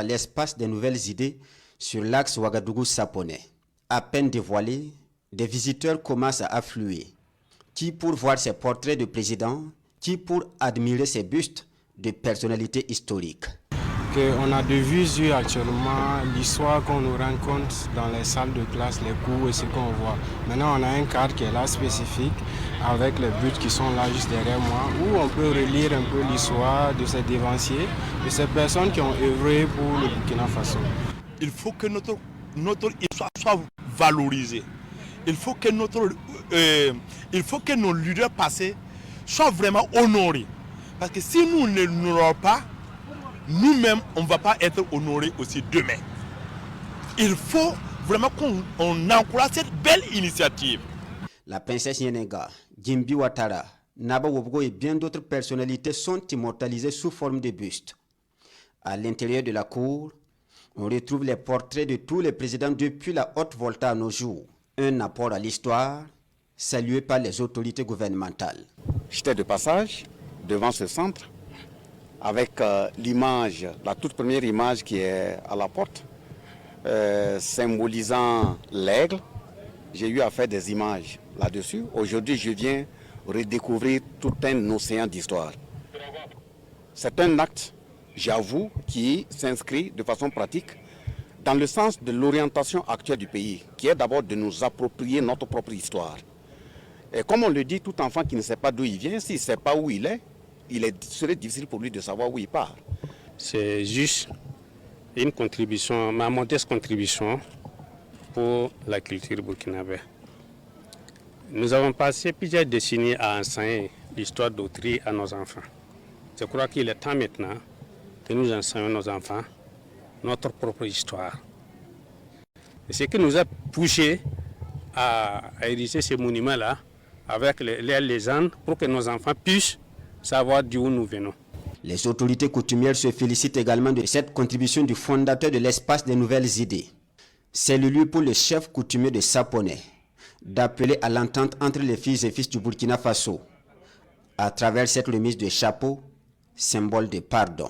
l'espace des nouvelles idées sur l'axe Ouagadougou-Saponnais. À peine dévoilé, des visiteurs commencent à affluer. Qui pour voir ses portraits de présidents, qui pour admirer ses bustes de personnalités historiques. On a de visu actuellement l'histoire qu'on nous raconte dans les salles de classe, les cours et ce qu'on voit. Maintenant, on a un cadre qui est là spécifique avec les buts qui sont là juste derrière moi, où on peut relire un peu l'histoire de ces dévanciers, de ces personnes qui ont œuvré pour le Burkina Faso. Il faut que notre histoire soit valorisée. Il faut que nos leaders passés soient vraiment honorés. Parce que si nous ne l'honorons pas, nous-mêmes, on ne va pas être honorés aussi demain. Il faut vraiment qu'on encourage cette belle initiative. La princesse Nyenega, Gimbi Ouattara, Naba Wobgo et bien d'autres personnalités sont immortalisées sous forme de bustes. À l'intérieur de la cour, on retrouve les portraits de tous les présidents depuis la Haute-Volta à nos jours. Un apport à l'histoire, salué par les autorités gouvernementales. J'étais de passage devant ce centre avec l'image, la toute première image qui est à la porte, symbolisant l'aigle. J'ai eu à faire des images là-dessus. Aujourd'hui, je viens redécouvrir tout un océan d'histoire. C'est un acte, j'avoue, qui s'inscrit de façon pratique dans le sens de l'orientation actuelle du pays, qui est d'abord de nous approprier notre propre histoire. Et comme on le dit, tout enfant qui ne sait pas d'où il vient, s'il ne sait pas où il serait difficile pour lui de savoir où il part. C'est juste une contribution, ma modeste contribution pour la culture burkinabé. Nous avons passé plusieurs décennies à enseigner l'histoire d'autrui à nos enfants. Je crois qu'il est temps maintenant que nous enseignons nos enfants notre propre histoire. Et ce qui nous a poussé à ériger ces monuments-là avec les légendes pour que nos enfants puissent savoir d'où nous venons. Les autorités coutumières se félicitent également de cette contribution du fondateur de l'espace des nouvelles idées. C'est le lieu pour le chef coutumier de Saponnais d'appeler à l'entente entre les filles et fils du Burkina Faso à travers cette remise de chapeau, symbole de pardon.